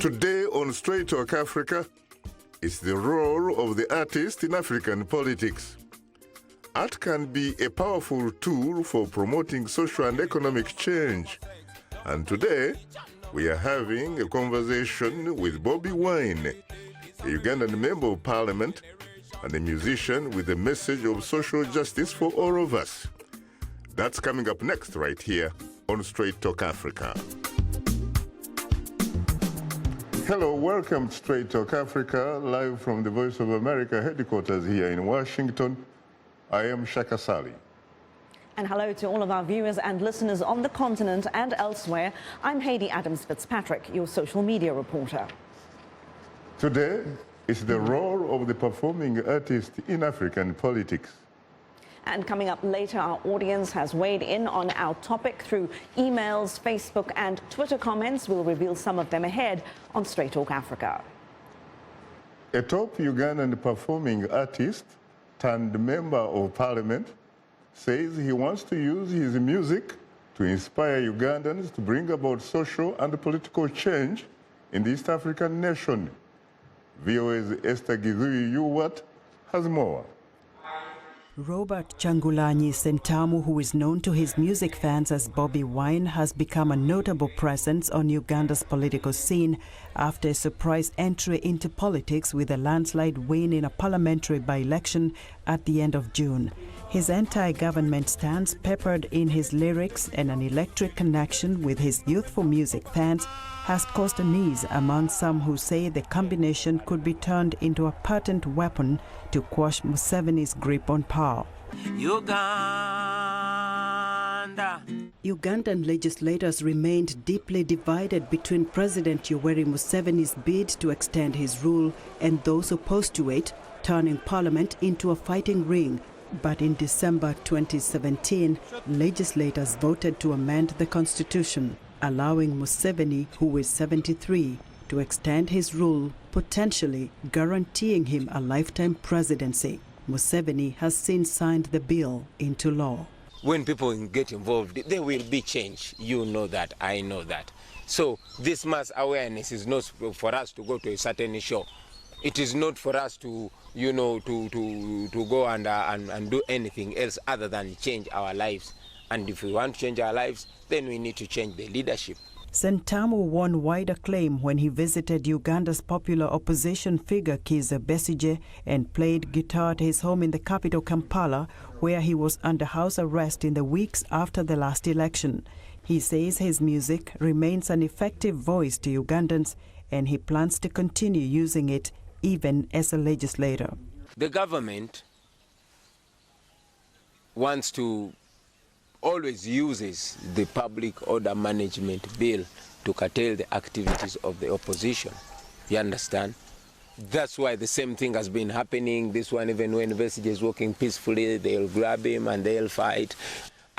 Today on Straight Talk Africa, it's the role of the artist in African politics. Art can be a powerful tool for promoting social and economic change. And today, we are having a conversation with Bobi Wine, a Ugandan member of parliament and a musician with a message of social justice for all of us. That's coming up next right here on Straight Talk Africa. Hello, welcome to Straight Talk Africa, live from the Voice of America headquarters here in Washington. I am Shaka Sali. And hello to all of our viewers and listeners on the continent and elsewhere. I'm Hayley Adams-Fitzpatrick, your social media reporter. Today is the role of the performing artist in African politics. And coming up later, our audience has weighed in on our topic through emails, Facebook and Twitter comments. We'll reveal some of them ahead on Straight Talk Africa. A top Ugandan performing artist turned member of parliament says he wants to use his music to inspire Ugandans to bring about social and political change in the East African nation. VOA's Esther Gizui-Yuwat has more. Robert Kyangulanyi Sentamu, who is known to his music fans as Bobi Wine, has become a notable presence on Uganda's political scene after a surprise entry into politics with a landslide win in a parliamentary by-election at the end of June. His anti-government stance, peppered in his lyrics and an electric connection with his youthful music fans, has caused unease among some who say the combination could be turned into a potent weapon to quash Museveni's grip on power. Ugandan legislators remained deeply divided between President Yoweri Museveni's bid to extend his rule and those opposed to it, turning parliament into a fighting ring. But in December 2017, legislators voted to amend the constitution, allowing Museveni, who is 73, to extend his rule, potentially guaranteeing him a lifetime presidency. Museveni has since signed the bill into law. When people get involved, there will be change. You know that, I know that. So this mass awareness is not for us to go to a certain show. It is not for us to, to go and do anything else other than change our lives. And if we want to change our lives, then we need to change the leadership. Sentamu won wide acclaim when he visited Uganda's popular opposition figure Kizza Besigye and played guitar at his home in the capital Kampala, where he was under house arrest in the weeks after the last election. He says his music remains an effective voice to Ugandans, and he plans to continue using it even as a legislator. The government wants to always uses the public order management bill to curtail the activities of the opposition. You understand? That's why the same thing has been happening. This one, even when Besigye is walking peacefully, they'll grab him and they'll fight.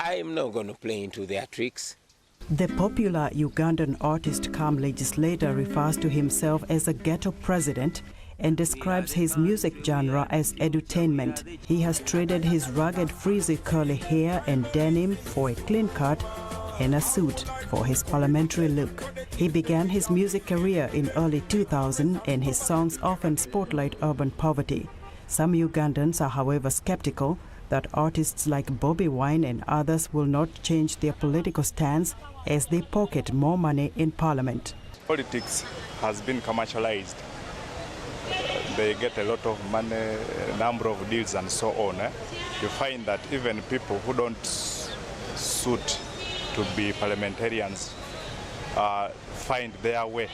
I am not going to play into their tricks. The popular Ugandan artist cum legislator refers to himself as a ghetto president and describes his music genre as edutainment. He has traded his rugged frizzy curly hair and denim for a clean cut and a suit for his parliamentary look. He began his music career in early 2000 and his songs often spotlight urban poverty. Some Ugandans are however skeptical that artists like Bobi Wine and others will not change their political stance as they pocket more money in parliament. Politics has been commercialized. They get a lot of money, a number of deals and so on. You find that even people who don't suit to be parliamentarians find their way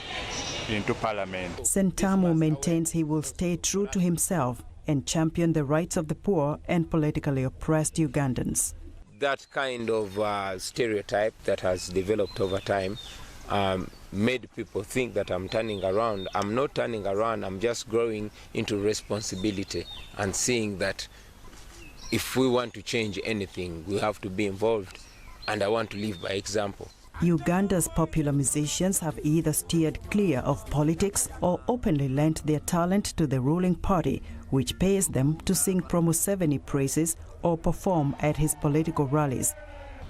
into parliament. Sentamu maintains he will stay true to himself and champion the rights of the poor and politically oppressed Ugandans. That kind of stereotype that has developed over time made people think that I'm turning around. I'm not turning around, I'm just growing into responsibility and seeing that if we want to change anything, we have to be involved, and I want to live by example. Uganda's popular musicians have either steered clear of politics or openly lent their talent to the ruling party, which pays them to sing pro-Museveni praises or perform at his political rallies.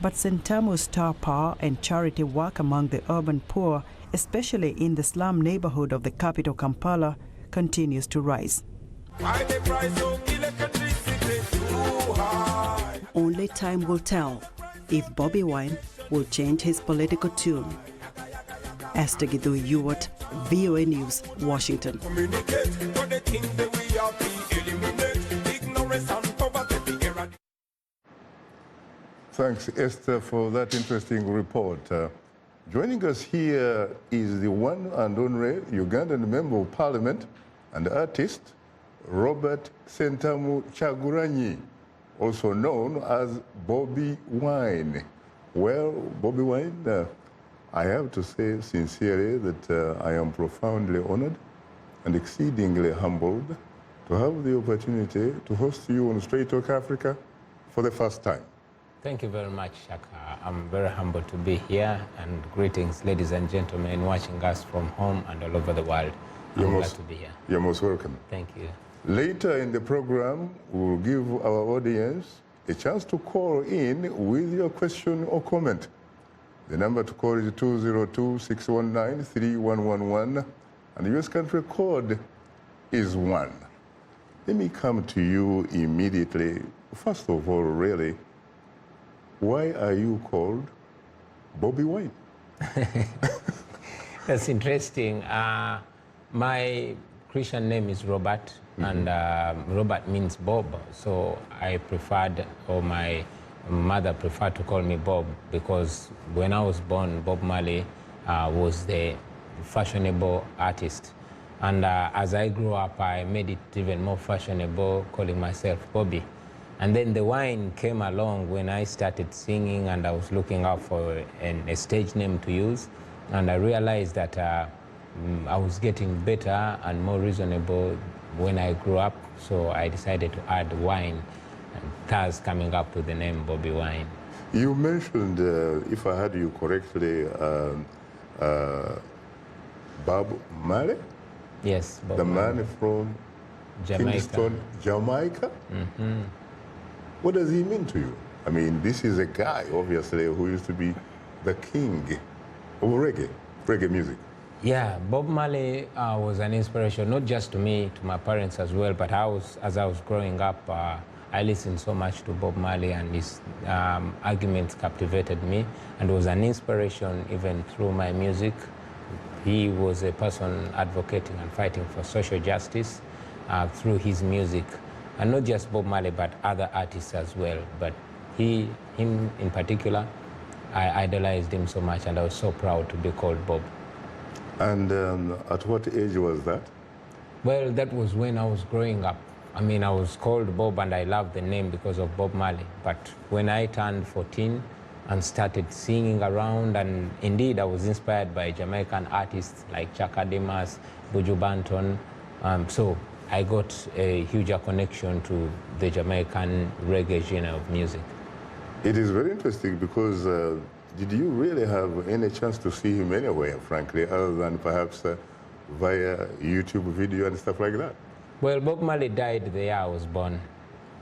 But Sentamu's star power and charity work among the urban poor especially in the slum neighborhood of the capital Kampala, continues to rise. Only time will tell if Bobi Wine will change his political tune. Esther Githu Ewart, VOA News, Washington. Thanks, Esther, for that interesting report. Joining us here is the one and only Ugandan Member of Parliament and artist, Robert Sentamu Kyagulanyi, also known as Bobi Wine. Well, Bobi Wine, I have to say sincerely that I am profoundly honored and exceedingly humbled to have the opportunity to host you on Straight Talk Africa for the first time. Thank you very much, Shaka. I'm very humbled to be here, and greetings, ladies and gentlemen, watching us from home and all over the world. I'm glad to be here. You're most welcome. Thank you. Later in the program, we'll give our audience a chance to call in with your question or comment. The number to call is 202-619-3111, and the US country code is 1. Let me come to you immediately. First of all, really, why are you called Bobi Wine? That's interesting. My Christian name is Robert, and Robert means Bob. So I preferred, or my mother preferred to call me Bob, because when I was born, Bob Marley was the fashionable artist. And as I grew up, I made it even more fashionable, calling myself Bobby. And then the wine came along when I started singing, and I was looking out for a stage name to use. And I realized that I was getting better and more reasonable when I grew up. So I decided to add wine, and thus coming up with the name Bobi Wine. You mentioned, if I heard you correctly, Bob Marley? Yes, Bob the Marley. man from Jamaica. Kingston, Jamaica? What does he mean to you? I mean, this is a guy, obviously, who used to be the king of reggae music. Yeah, Bob Marley was an inspiration, not just to me, to my parents as well, but as I was growing up, I listened so much to Bob Marley, and his arguments captivated me, and was an inspiration even through my music. He was a person advocating and fighting for social justice through his music. And not just Bob Marley, but other artists as well. But him in particular, I idolized him so much, and I was so proud to be called Bob. And at what age was that? Well, that was when I was growing up. I mean, I was called Bob, and I loved the name because of Bob Marley. But when I turned 14 and started singing around, and indeed I was inspired by Jamaican artists like Chaka Demas, Buju Banton, so I got a huger connection to the Jamaican reggae genre of music. It is very interesting because did you really have any chance to see him anywhere, frankly, other than perhaps via YouTube video and stuff like that? Well, Bob Marley died the year I was born,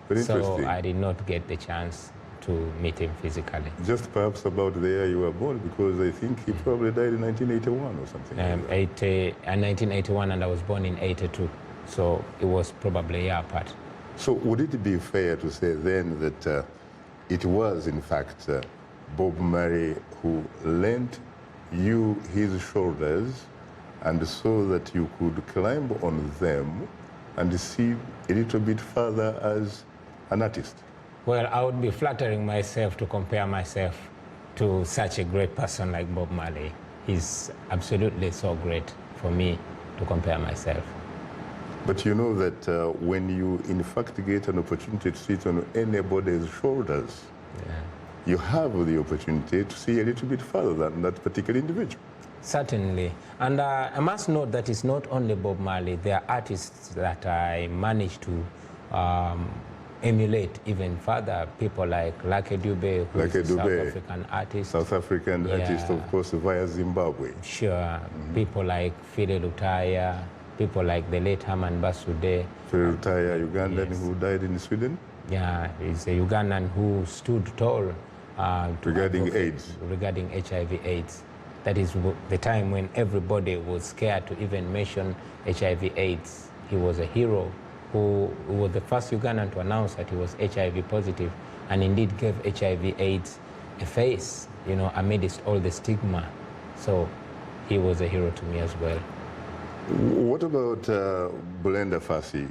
Very so interesting. I did not get the chance to meet him physically. Just perhaps about the year you were born, because I think he probably died in 1981 or something. Like that. 1981, and I was born in 82. So it was probably a year apart. So would it be fair to say then that it was, in fact, Bob Marley who lent you his shoulders, and so that you could climb on them and see a little bit further as an artist? Well, I would be flattering myself to compare myself to such a great person like Bob Marley. He's absolutely so great for me to compare myself. But you know that when you in fact get an opportunity to sit on anybody's shoulders, you have the opportunity to see a little bit further than that particular individual. Certainly. And I must note that it's not only Bob Marley. There are artists that I managed to emulate even further. People like Lucky Dube, who is a South African artist. South African artist, of course, via Zimbabwe. Sure. People like Fide Lutaya, people like the late Herman Basude. Fide Lutaya, Ugandan, who died in Sweden? Yeah, he's a Ugandan who stood tall regarding AIDS. Regarding HIV/AIDS. That is the time when everybody was scared to even mention HIV/AIDS. He was a hero who was the first Ugandan to announce that he was HIV positive and indeed gave HIV/AIDS a face, you know, amidst all the stigma. So he was a hero to me as well. What about Brenda Fassie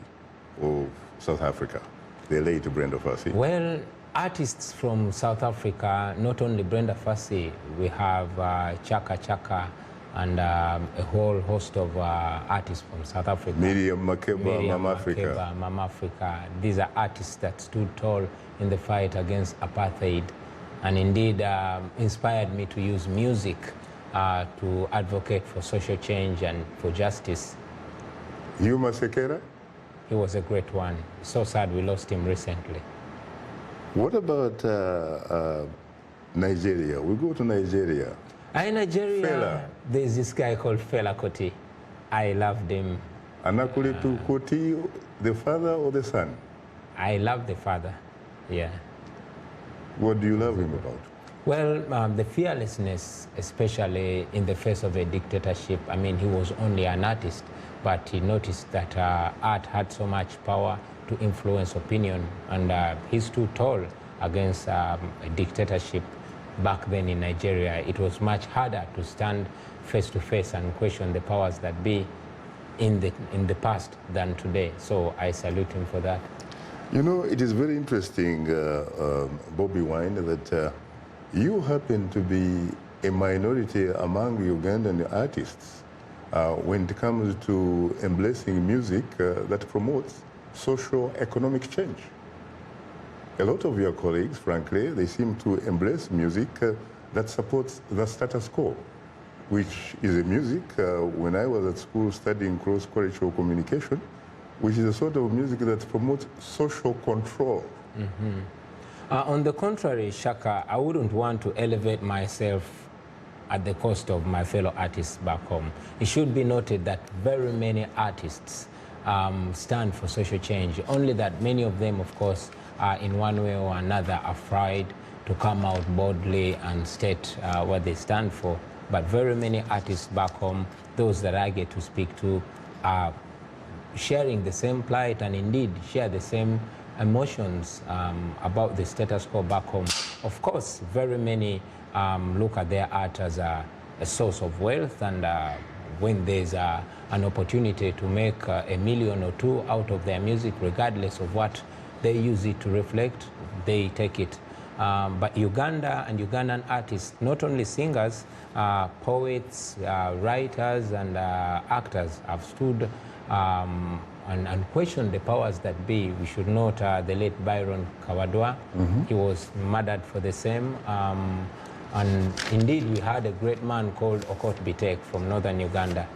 of South Africa, the late Brenda Fassie? Well, artists from South Africa, not only Brenda Fassie, we have Chaka Chaka and a whole host of artists from South Africa. Miriam Makeba, Mama Africa. Mama Africa. These are artists that stood tall in the fight against apartheid and indeed inspired me to use music to advocate for social change and for justice. Hugh Masekela? He was a great one. So sad we lost him recently. What about Nigeria? We go to Nigeria. In Nigeria, Fela. there's this guy called Fela Kuti. I loved him. Anakuletu Kuti, the father or the son? I love the father, yeah. What do you love him about? Well, the fearlessness, especially in the face of a dictatorship. I mean, he was only an artist, but he noticed that art had so much power to influence opinion, and he stood tall against a dictatorship. Back then in Nigeria, it was much harder to stand face to face and question the powers that be in the past than today. So I salute him for that. You know, it is very interesting, Bobby Wine, that you happen to be a minority among Ugandan artists when it comes to embracing music that promotes socio-economic change. A lot of your colleagues, frankly, they seem to embrace music that supports the status quo, which is a music, when I was at school studying cross-cultural communication, which is a sort of music that promotes social control. Mm-hmm. On the contrary, Shaka, I wouldn't want to elevate myself at the cost of my fellow artists back home. It should be noted that very many artists stand for social change, only that many of them, of course, are in one way or another afraid to come out boldly and state what they stand for. But very many artists back home, those that I get to speak to, are sharing the same plight and indeed share the same emotions about the status quo back home. Of course, very many look at their art as a source of wealth, and when there's an opportunity to make $1 million or $2 million out of their music, regardless of what they use it to reflect, they take it. But Uganda and Ugandan artists, not only singers, poets, writers, and actors have stood and questioned the powers that be. We should note the late Byron Kawadwa. Mm-hmm. He was murdered for the same. And indeed, we had a great man called Okot Bitek from northern Uganda.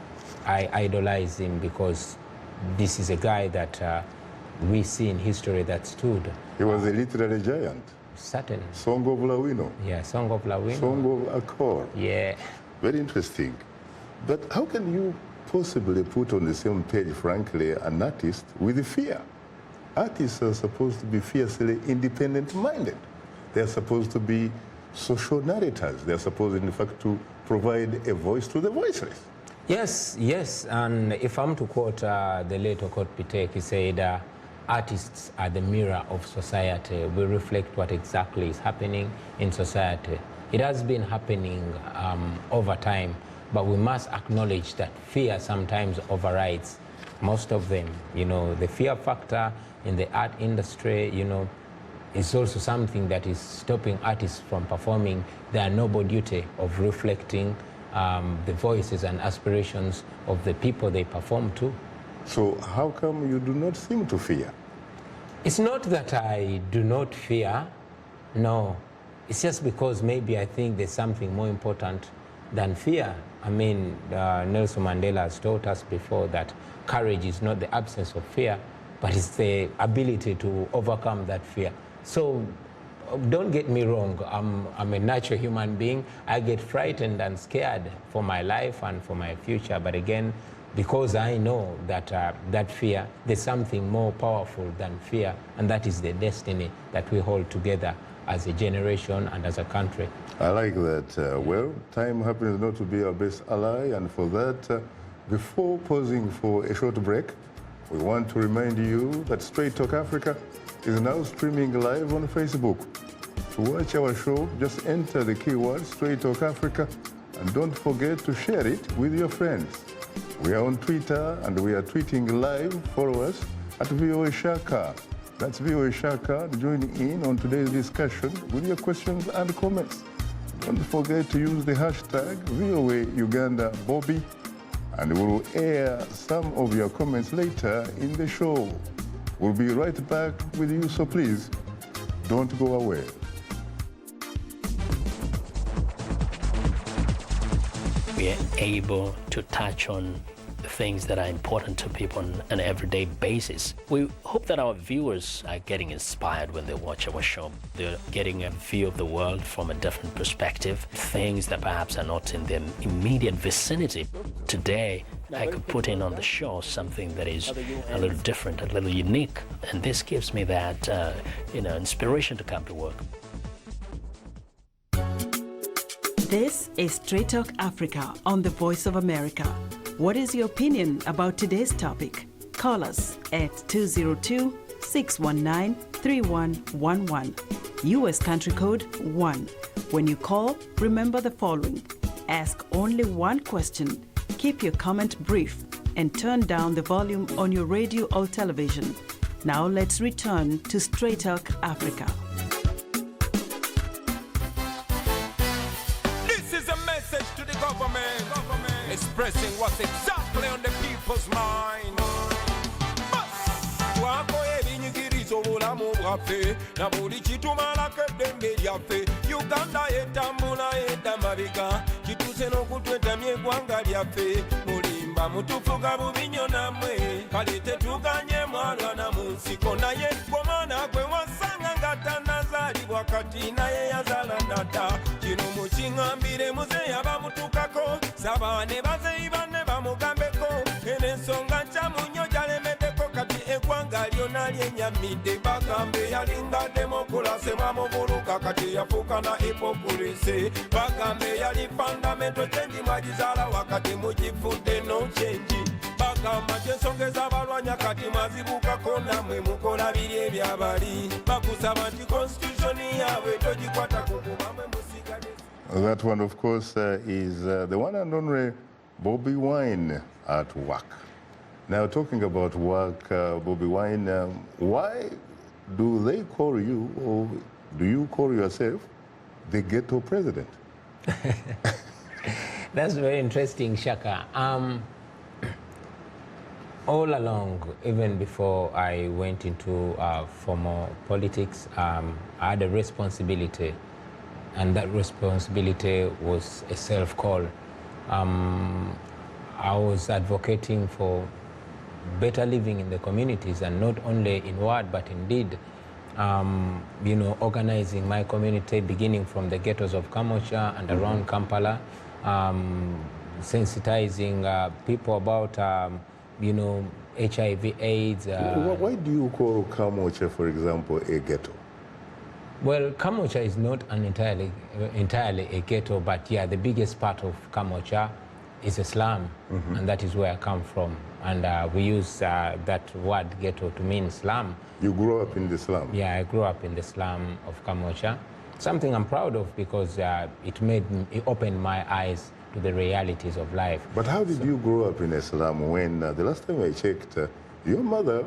I idolize him because this is a guy that we see in history that stood. He was a literary giant. Certain. Song of Lawino. Yeah, Song of Lawino. Song of Accord. Yeah. Very interesting. But how can you possibly put on the same page, frankly, an artist with fear? Artists are supposed to be fiercely independent-minded. They're supposed to be social narrators. They're supposed, in fact, to provide a voice to the voiceless. Yes, yes. And if I'm to quote the late Okot Bitek, he said, artists are the mirror of society. We reflect what exactly is happening in society. It has been happening over time, but we must acknowledge that fear sometimes overrides most of them. You know, the fear factor in the art industry, you know, is also something that is stopping artists from performing their noble duty of reflecting the voices and aspirations of the people they perform to. So how come you do not seem to fear? It's not that I do not fear, no. It's just because maybe I think there's something more important than fear. I mean, Nelson Mandela has taught us before that courage is not the absence of fear, but it's the ability to overcome that fear. So don't get me wrong, I'm a natural human being. I get frightened and scared for my life and for my future, but again, because I know that that fear, there's something more powerful than fear, and that is the destiny that we hold together as a generation and as a country. I like that. Well, time happens not to be our best ally, and for that, before pausing for a short break, we want to remind you that Straight Talk Africa is now streaming live on Facebook. To watch our show, just enter the keyword Straight Talk Africa, and don't forget to share it with your friends. We are on Twitter, and we are tweeting live. Follow us at VOA Shaka. That's VOA Shaka. Join in on today's discussion with your questions and comments. Don't forget to use the hashtag VOA Uganda Bobby, and we will air some of your comments later in the show. We'll be right back with you, so please don't go away. We are able to touch on things that are important to people on an everyday basis. We hope that our viewers are getting inspired when they watch our show. They're getting a view of the world from a different perspective, things that perhaps are not in their immediate vicinity. Today, I could put in on the show something that is a little different, a little unique, and this gives me that inspiration to come to work. This is Straight Talk Africa on the Voice of America. What is your opinion about today's topic? Call us at 202-619-3111. US country code 1. When you call, remember the following. Ask only one question. Keep your comment brief and turn down the volume on your radio or television. Now let's return to Straight Talk Africa. This is a message to the government. Expressing what's exactly on the people's mind. Na buli kitumalako eddembe lyaffe Uganda etambula edda mabega kituse n'okutwetamya eggwanga lyaffe mulimba mutufuga bubinyo nammwe kale tetuganye mwalwana mu nsiko naye gomana gwe wasanga nga tannazaalibwa kati naye yazaala nata kino mukiŋŋambire muze yabamutukako saba ne bazeeyi banne bamugambeko en'ensonga nkyamunyo gyalemeddeko kati eggwanga lyonna lyenyamidde bagambe yalinga demokrasi bamuvuluka kati yafuuka na hipokulisi bagambe yali fundamento change mwagizaala wakati mugifudde no change bagamba kyensonga ez'abalwanya kati mwazibukako nammwe mukola biri ebyabali bakusaba nti constitution yaabwe togikwata kukubamwe musigale. That one, of course, is the one and only Bobby Wine at work. Now, talking about work, Bobby Wine, why do they call you, or do you call yourself, the ghetto president? That's very interesting, Shaka. All along, even before I went into formal politics, I had a responsibility, and that responsibility was a self-call. I was advocating for better living in the communities, and not only in word but in deed. Organizing my community, beginning from the ghettos of Kamosha and around Kampala, sensitizing people about HIV/AIDS. Why do you call Kamosha, for example, a ghetto? Well, Kamosha is not entirely a ghetto, but yeah, the biggest part of Kamosha is a slum, and that is where I come from. And we use that word ghetto to mean slum. You grew up in the slum? Yeah, I grew up in the slum of Kamosha. Something I'm proud of because it opened my eyes to the realities of life. But how did you grow up in a slum when the last time I checked, your mother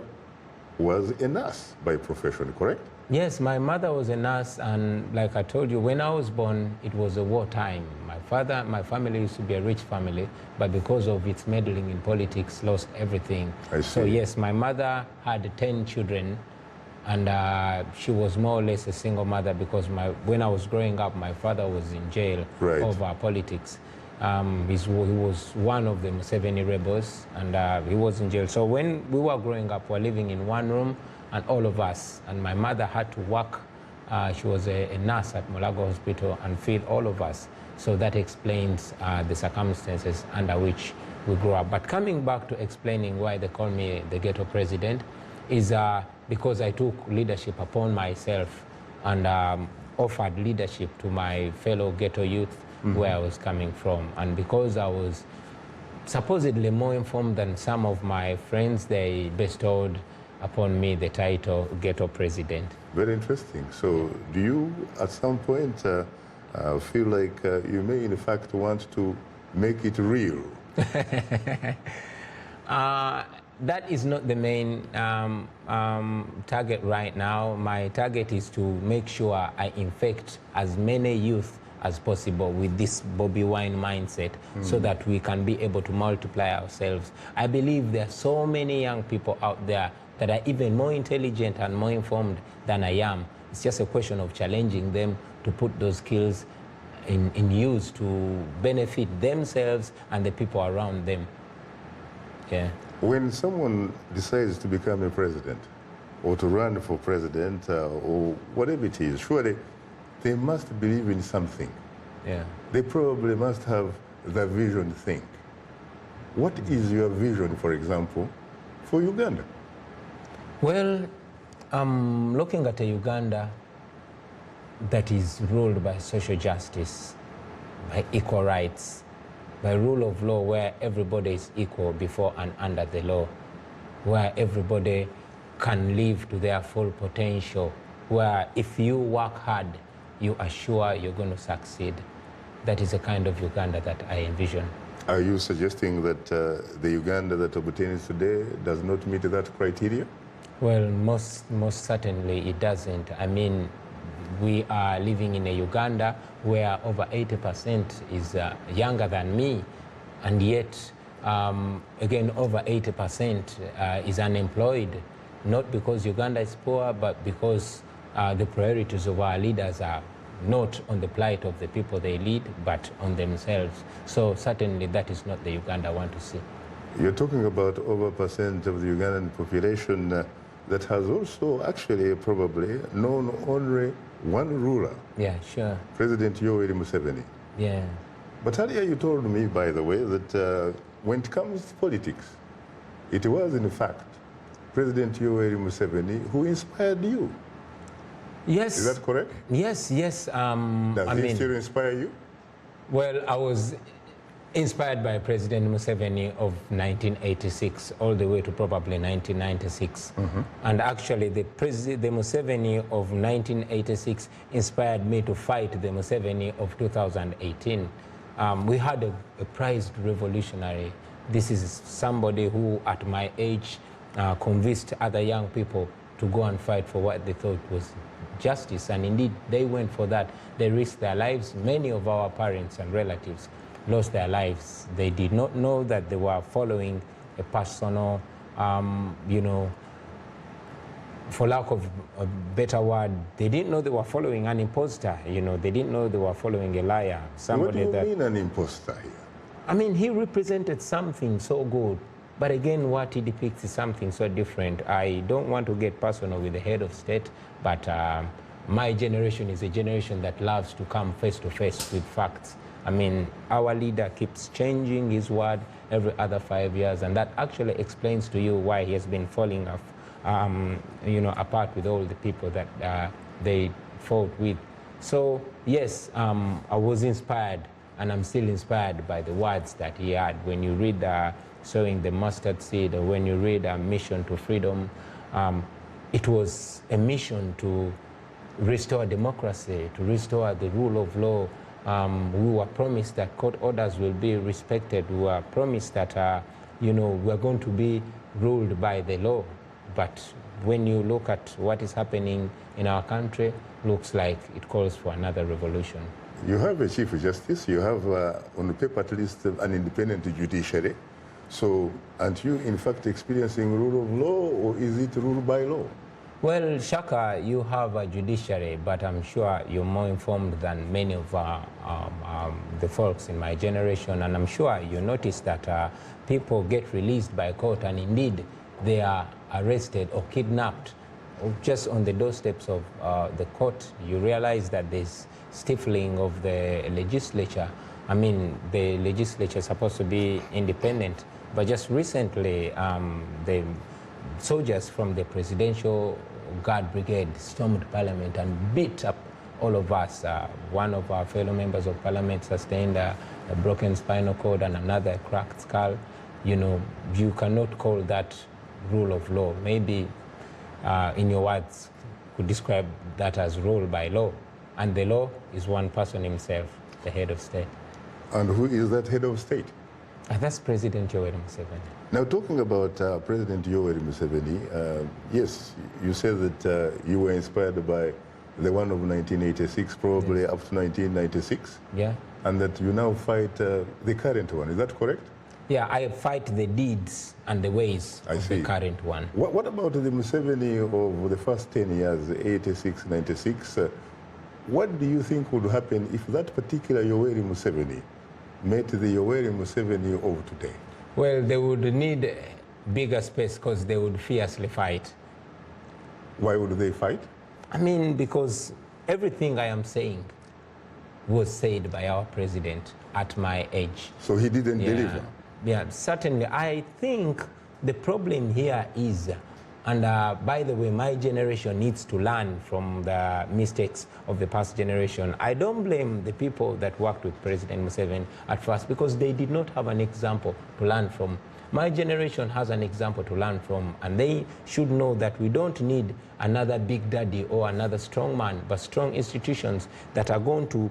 was a nurse by profession, correct? Yes, my mother was a nurse, and like I told you, when I was born, it was a wartime. My family used to be a rich family, but because of its meddling in politics, lost everything. I see. So yes, my mother had 10 children, and she was more or less a single mother because when I was growing up, my father was in jail over politics. He was one of the Museveni rebels, and he was in jail. So when we were growing up, we were living in one room, and all of us, and my mother had to work. She was a nurse at Mulago Hospital and feed all of us. So that explains the circumstances under which we grew up. But coming back to explaining why they call me the ghetto president is because I took leadership upon myself, and offered leadership to my fellow ghetto youth where I was coming from. And because I was supposedly more informed than some of my friends, they bestowed upon me the title Ghetto President. Very interesting. So do you at some point feel like you may in fact want to make it real? That is not the main target right now. My target is to make sure I infect as many youth as possible with this Bobby Wine mindset so that we can be able to multiply ourselves. I believe there are so many young people out there that are even more intelligent and more informed than I am. It's just a question of challenging them to put those skills in use to benefit themselves and the people around them. Yeah. When someone decides to become a president or to run for president or whatever it is, surely they must believe in something. Yeah. They probably must have the vision thing. What is your vision, for example, for Uganda? Well, I'm looking at a Uganda that is ruled by social justice, by equal rights, by rule of law where everybody is equal before and under the law, where everybody can live to their full potential, where if you work hard, you are sure you're going to succeed. That is the kind of Uganda that I envision. Are you suggesting that the Uganda that obtains today does not meet that criteria? Well, most certainly it doesn't. I mean, we are living in a Uganda where over 80% is younger than me, and yet, again, over 80% is unemployed, not because Uganda is poor, but because the priorities of our leaders are not on the plight of the people they lead, but on themselves. So certainly that is not the Uganda I want to see. You're talking about over % of the Ugandan population that has also actually probably known only one ruler. Yeah, sure. President Yoweri Museveni. Yeah. But earlier you told me, by the way, that when it comes to politics, it was in fact President Yoweri Museveni who inspired you. Yes. Is that correct? Yes, yes. Does he still inspire you? Well, I was inspired by President Museveni of 1986 all the way to probably 1996. And actually, the Museveni of 1986 inspired me to fight the Museveni of 2018. We had a prized revolutionary. This is somebody who, at my age, convinced other young people to go and fight for what they thought was justice. And indeed, they went for that. They risked their lives. Many of our parents and relatives lost their lives. They did not know that they were following a personal, you know, for lack of a better word, they didn't know they were following an imposter. You know, they didn't know they were following a liar. Somebody What do you mean an imposter here? I mean, he represented something so good. But again, what he depicts is something so different. I don't want to get personal with the head of state, but my generation is a generation that loves to come face to face with facts. I mean, our leader keeps changing his word every other 5 years, and that actually explains to you why he has been falling off, you know, apart with all the people that they fought with. So yes, I was inspired, and I'm still inspired by the words that he had. When you read Sowing the Mustard Seed, or when you read Mission to Freedom, it was a mission to restore democracy, to restore the rule of law. We were promised that court orders will be respected. We were promised that, you know, we're going to be ruled by the law. But when you look at what is happening in our country, looks like it calls for another revolution. You have a Chief Justice, you have on the paper at least an independent judiciary. So aren't you in fact experiencing rule of law, or is it rule by law? Well, Shaka, you have a judiciary, but I'm sure you're more informed than many of the folks in my generation, and I'm sure you notice that people get released by court, and indeed they are arrested or kidnapped just on the doorsteps of the court. You realize that there's stifling of the legislature. I mean, the legislature is supposed to be independent, but just recently the soldiers from the Presidential Guard Brigade stormed Parliament and beat up all of us. One of our fellow members of parliament sustained a broken spinal cord and another a cracked skull. You know, you cannot call that rule of law. Maybe in your words could describe that as rule by law. And the law is one person himself, the head of state. And who is that head of state? That's President Yoweri Museveni. Now, talking about President Yoweri Museveni, yes, you said that you were inspired by the one of 1986, probably up to 1996. Yeah. And that you now fight the current one. Is that correct? Yeah, I fight the deeds and the ways of the current one. What about the Museveni of the first 10 years, 86, 96? What do you think would happen if that particular Yoweri Museveni met the Yoweri Museveni of today? Well, they would need bigger space because they would fiercely fight. Why would they fight? I mean, because everything I am saying was said by our president at my age. So he didn't deliver? Yeah, certainly. I think the problem here is, and by the way, my generation needs to learn from the mistakes of the past generation. I don't blame the people that worked with President Museveni at first because they did not have an example to learn from. My generation has an example to learn from, and they should know that we don't need another big daddy or another strong man, but strong institutions that are going to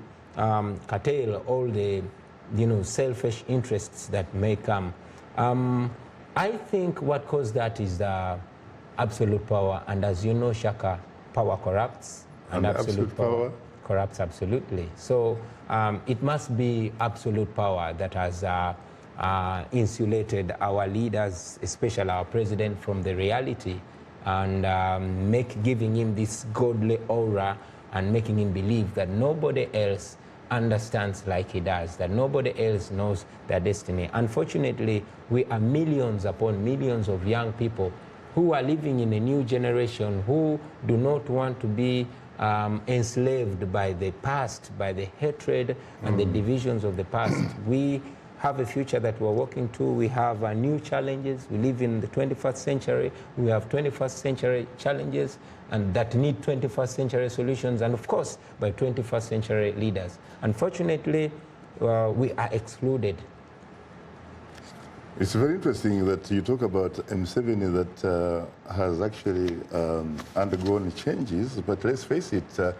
curtail all the selfish interests that may come. I think what caused that is the absolute power, and as you know, Shaka, power corrupts, and absolute power corrupts absolutely. So it must be absolute power that has insulated our leaders, especially our president, from the reality, and giving him this godly aura and making him believe that nobody else understands like he does, that nobody else knows their destiny. Unfortunately, we are millions upon millions of young people who are living in a new generation who do not want to be enslaved by the past, by the hatred and the divisions of the past. We have a future that we're working to. We have new challenges. We live in the 21st century. We have 21st century challenges and that need 21st century solutions, and of course, by 21st century leaders. Unfortunately, we are excluded. It's very interesting that you talk about Museveni that has actually undergone changes, but let's face it,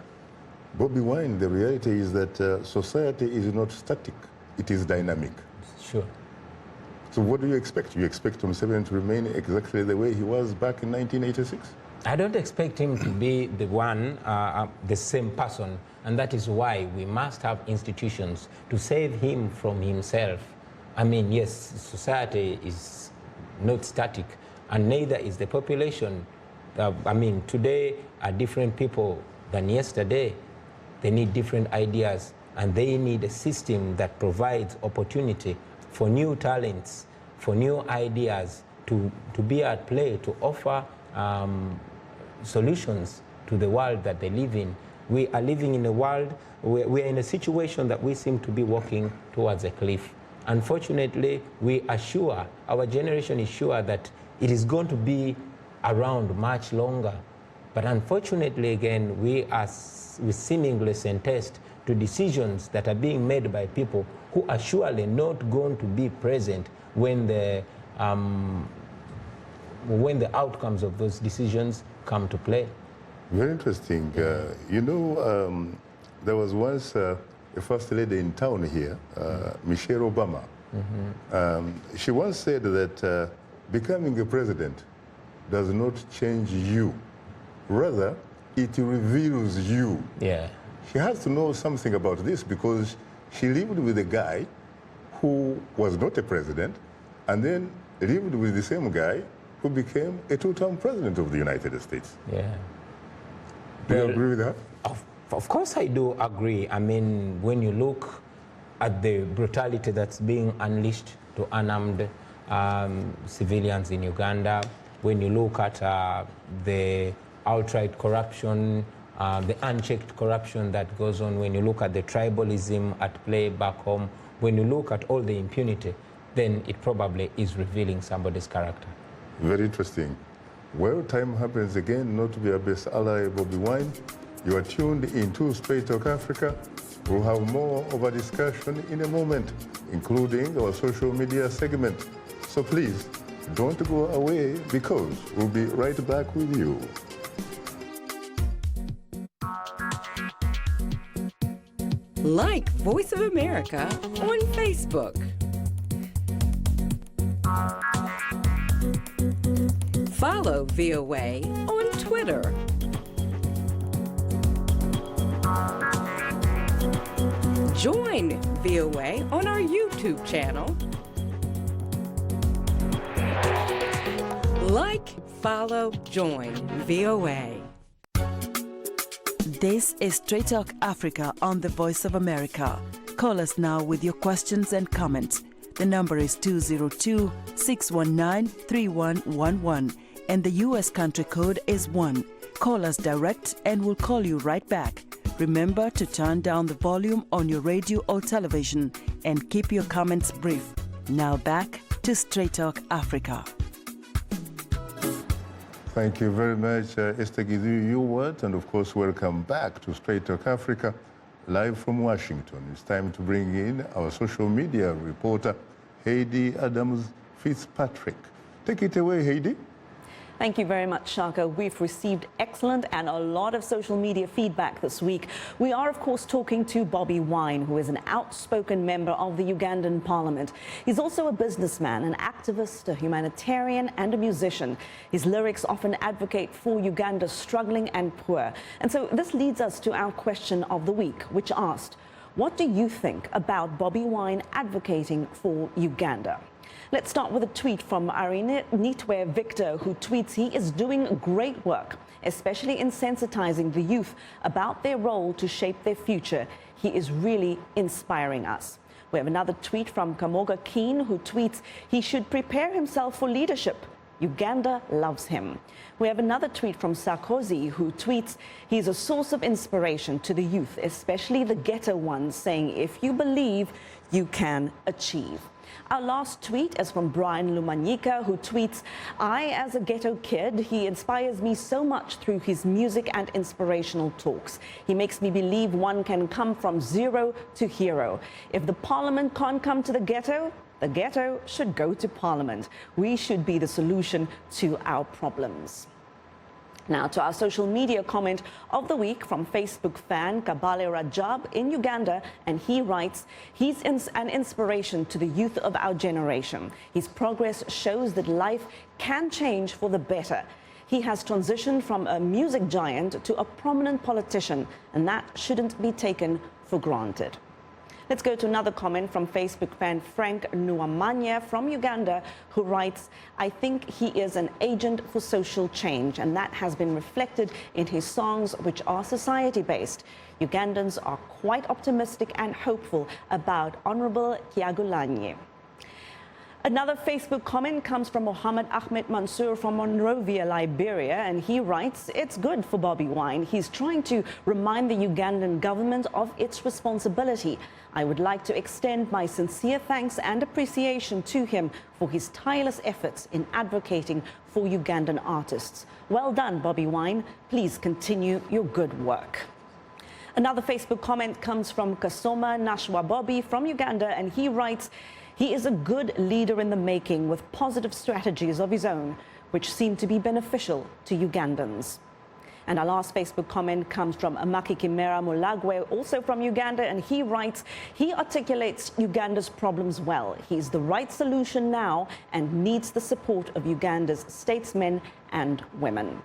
Bobby Wine, the reality is that society is not static, it is dynamic. Sure. So what do you expect? You expect Museveni to remain exactly the way he was back in 1986? I don't expect him to be the one, the same person, and that is why we must have institutions to save him from himself. I mean, yes, society is not static, and neither is the population. I mean, today are different people than yesterday. They need different ideas, and they need a system that provides opportunity for new talents, for new ideas to be at play, to offer solutions to the world that they live in. We are living in a world, we are in a situation that we seem to be walking towards a cliff. Unfortunately, we are sure, our generation is sure that it is going to be around much longer. But unfortunately, again, we seemingly sentenced to decisions that are being made by people who are surely not going to be present when the outcomes of those decisions come to play. Very interesting. You know, there was once a first lady in town here, Michelle Obama. She once said that becoming a president does not change you. Rather, it reveals you. Yeah. She has to know something about this because she lived with a guy who was not a president and then lived with the same guy who became a two-term president of the United States. Yeah. Do you agree with that? Of course I do agree. I mean, when you look at the brutality that's being unleashed to unarmed civilians in Uganda, when you look at the outright corruption, the unchecked corruption that goes on, when you look at the tribalism at play back home, when you look at all the impunity, then it probably is revealing somebody's character. Very interesting. Well, time happens again, not to be our best ally, Bobby Wine. You are tuned into Straight Talk Africa. We'll have more of a discussion in a moment, including our social media segment. So please, don't go away because we'll be right back with you. Like Voice of America on Facebook. Follow VOA on Twitter. Join VOA on our YouTube channel. Like, follow, join VOA. This is Straight Talk Africa on the Voice of America. Call us now with your questions and comments. The number is 202-619-3111 and the U.S. country code is 1. Call us direct and we'll call you right back. Remember to turn down the volume on your radio or television and keep your comments brief. Now back to Straight Talk Africa. Thank you very much, Esther Gizu, your words, and of course, welcome back to Straight Talk Africa, live from Washington. It's time to bring in our social media reporter, Heidi Adams-Fitzpatrick. Take it away, Heidi. Thank you very much, Shaka. We've received excellent and a lot of social media feedback this week. We are, of course, talking to Bobi Wine, who is an outspoken member of the Ugandan parliament. He's also a businessman, an activist, a humanitarian, and a musician. His lyrics often advocate for Uganda's struggling and poor. And so this leads us to our question of the week, which asked, what do you think about Bobi Wine advocating for Uganda? Let's start with a tweet from Irene Nitwe Victor, who tweets he is doing great work, especially in sensitizing the youth about their role to shape their future. He is really inspiring us. We have another tweet from Kamoga Keen, who tweets he should prepare himself for leadership. Uganda loves him. We have another tweet from Sarkozy, who tweets he's a source of inspiration to the youth, especially the ghetto ones, saying if you believe, you can achieve. Our last tweet is from Brian Lumanyika, who tweets, I, as a ghetto kid, he inspires me so much through his music and inspirational talks. He makes me believe one can come from zero to hero. If the parliament can't come to the ghetto should go to parliament. We should be the solution to our problems. Now to our social media comment of the week from Facebook fan Kabale Rajab in Uganda, and he writes, he's an inspiration to the youth of our generation. His progress shows that life can change for the better. He has transitioned from a music giant to a prominent politician, and that shouldn't be taken for granted. Let's go to another comment from Facebook fan Frank Nuamanya from Uganda, who writes, I think he is an agent for social change, and that has been reflected in his songs, which are society-based. Ugandans are quite optimistic and hopeful about Honorable Kyagulanyi. Another Facebook comment comes from Mohammed Ahmed Mansour from Monrovia, Liberia, and he writes, it's good for Bobi Wine. He's trying to remind the Ugandan government of its responsibility. I would like to extend my sincere thanks and appreciation to him for his tireless efforts in advocating for Ugandan artists. Well done, Bobi Wine. Please continue your good work. Another Facebook comment comes from Kasoma Nashwa Bobi from Uganda, and he writes, he is a good leader in the making with positive strategies of his own, which seem to be beneficial to Ugandans. And our last Facebook comment comes from Amaki Kimera Mulagwe, also from Uganda, and he writes, he articulates Uganda's problems well. He's the right solution now and needs the support of Uganda's statesmen and women.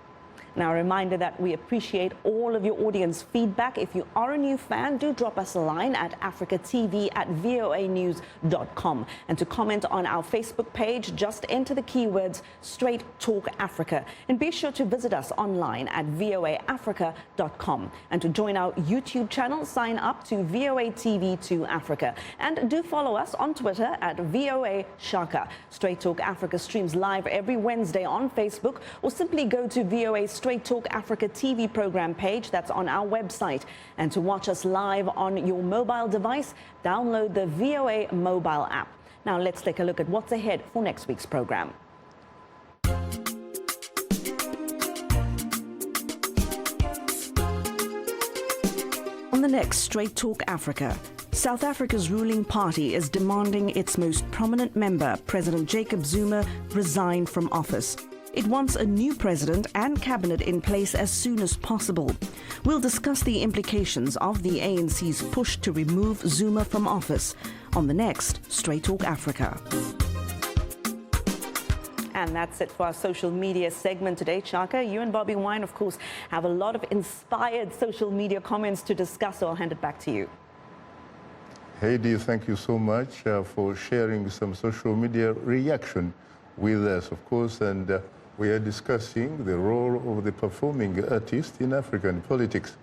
Now, a reminder that we appreciate all of your audience feedback. If you are a new fan, do drop us a line at africatv@voanews.com. And to comment on our Facebook page, just enter the keywords Straight Talk Africa. And be sure to visit us online at voaafrica.com. And to join our YouTube channel, sign up to VOA TV2 Africa. And do follow us on Twitter at VOA Shaka. Straight Talk Africa streams live every Wednesday on Facebook, or simply go to VOA Straight Talk Africa TV program page that's on our website. And to watch us live on your mobile device, download the VOA mobile app. Now let's take a look at what's ahead for next week's program. the next Straight Talk Africa, South Africa's ruling party is demanding its most prominent member, President Jacob Zuma, resign from office. It wants a new president and cabinet in place as soon as possible. We'll discuss the implications of the ANC's push to remove Zuma from office on the next Straight Talk Africa. And that's it for our social media segment today. Chaka, you and Bobby Wine, of course, have a lot of inspired social media comments to discuss, so I'll hand it back to you. Heidi, thank you so much for sharing some social media reaction with us, of course, and we are discussing the role of the performing artist in African politics.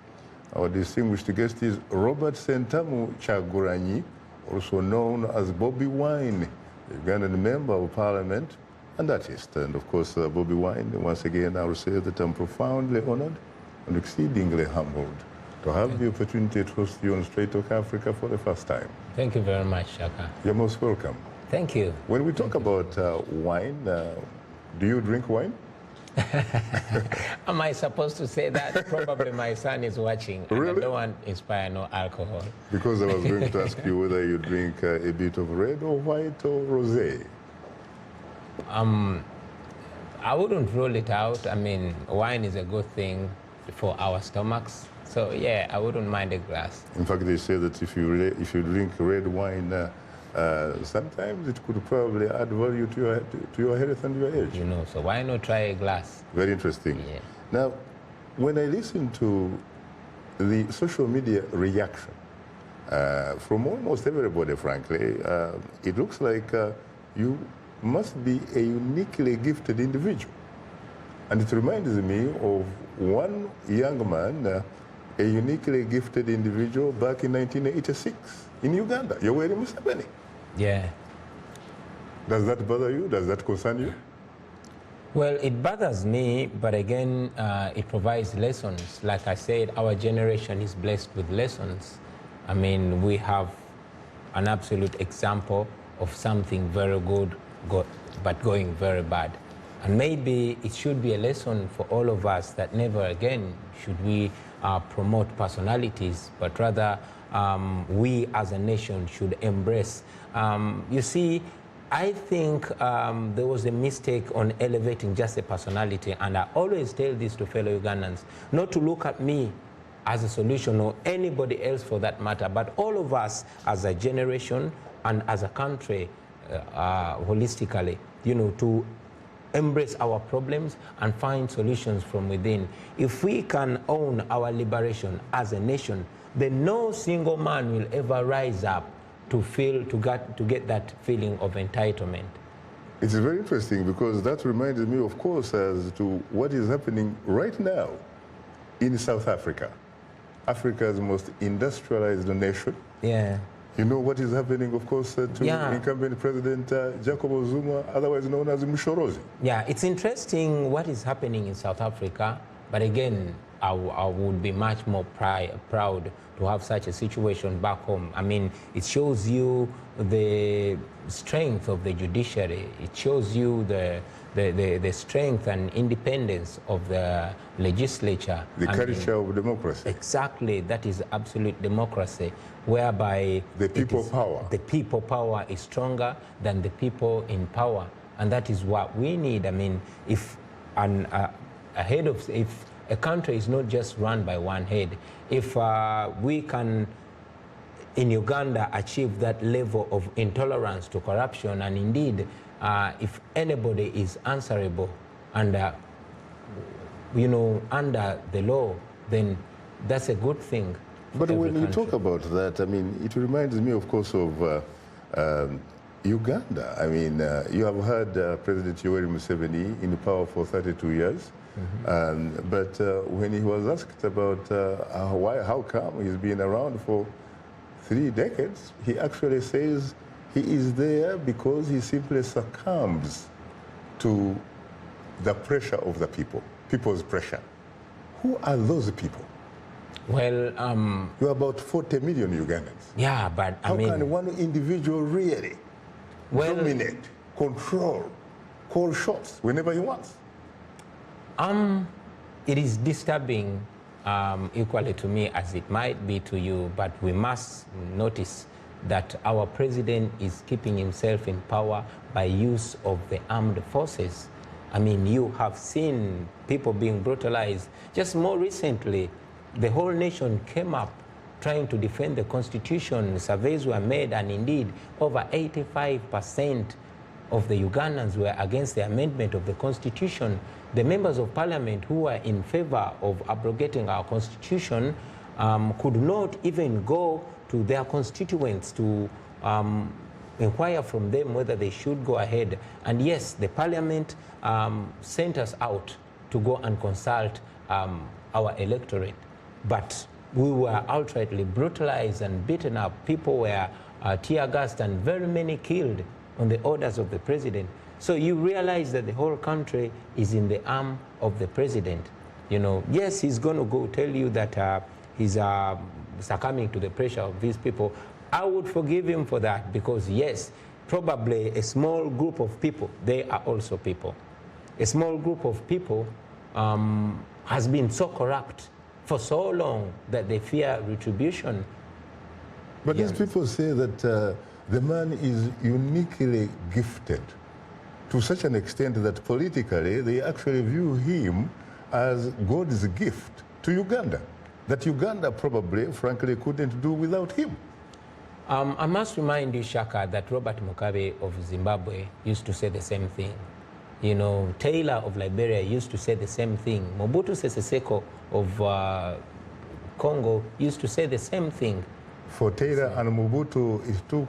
Our distinguished guest is Robert Sentamu Kyagulanyi, also known as Bobby Wine, a Ugandan member of parliament and artist. And of course, Bobby Wine, once again, I will say that I'm profoundly honored and exceedingly humbled to have the opportunity to host you on Straight Talk Africa for the first time. Thank you very much, Shaka. You're most welcome. Thank you. When we talk about wine, do you drink wine? Am I supposed to say that? Probably my son is watching. Really? And I don't want to inspire no alcohol. Because I was going to ask you whether you drink a bit of red or white or rosé. I wouldn't rule it out. I mean, wine is a good thing for our stomachs. So yeah, I wouldn't mind a glass. In fact, they say that if you drink red wine, sometimes it could probably add value to your health and your age. You know, so why not try a glass? Very interesting. Yeah. Now, when I listen to the social media reaction from almost everybody, frankly, it looks like you must be a uniquely gifted individual. And it reminds me of one young man, a uniquely gifted individual back in 1986 in Uganda, Yoweri Museveni. Yeah. Does that bother you? Does that concern you? Well, it bothers me, but again, it provides lessons. Like I said, our generation is blessed with lessons. I mean, we have an absolute example of something very good, but going very bad. And maybe it should be a lesson for all of us that never again should we promote personalities, but rather we as a nation should embrace. You see, I think there was a mistake on elevating just a personality, and I always tell this to fellow Ugandans, not to look at me as a solution or anybody else for that matter, but all of us as a generation and as a country holistically, you know, to embrace our problems and find solutions from within. If we can own our liberation as a nation, then no single man will ever rise up to get that feeling of entitlement. It's very interesting because that reminds me, of course, as to what is happening right now in South Africa, Africa's most industrialized nation. Yeah. You know what is happening, of course, to incumbent President Jacob Zuma, otherwise known as Mshorozi. Yeah, it's interesting what is happening in South Africa, but again, I would be much more proud to have such a situation back home. I mean, it shows you the strength of the judiciary. It shows you the strength and independence of the legislature. The culture of democracy. Exactly, that is absolute democracy, whereby the people power. The people power is stronger than the people in power, and that is what we need. I mean, if a country is not just run by one head, if we can in Uganda achieve that level of intolerance to corruption, and indeed if anybody is answerable under the law, then that's a good thing. But when you talk about that, I mean, it reminds me, of course, of Uganda. I mean, you have had President Yoweri Museveni in power for 32 years. Mm-hmm. But when he was asked about how come he's been around for 3 decades, he actually says he is there because he simply succumbs to the pressure of the people, people's pressure. Who are those people? Well, you're about 40 million Ugandans. Yeah, but how can one individual really dominate, control, call shots whenever he wants? It is disturbing equally to me as it might be to you, but we must notice that our president is keeping himself in power by use of the armed forces. I mean, you have seen people being brutalized. Just more recently, the whole nation came up trying to defend the Constitution. Surveys were made, and indeed, over 85% of the Ugandans were against the amendment of the Constitution. The members of parliament who were in favor of abrogating our Constitution could not even go to their constituents to inquire from them whether they should go ahead. And yes, the parliament sent us out to go and consult our electorate. But we were outrightly brutalized and beaten up. People were tear gassed and very many killed on the orders of the president. So you realize that the whole country is in the arm of the president. You know, yes, he's going to go tell you that he's succumbing to the pressure of these people. I would forgive him for that, because yes, probably a small group of people, they are also people. A small group of people has been so corrupt for so long that they fear retribution. But these people say that the man is uniquely gifted to such an extent that politically they actually view him as God's gift to Uganda, that Uganda probably, frankly, couldn't do without him. I must remind you, Shaka, that Robert Mugabe of Zimbabwe used to say the same thing. You know, Taylor of Liberia used to say the same thing. Mobutu Sese Seko of Congo used to say the same thing. For Taylor and Mobutu, it took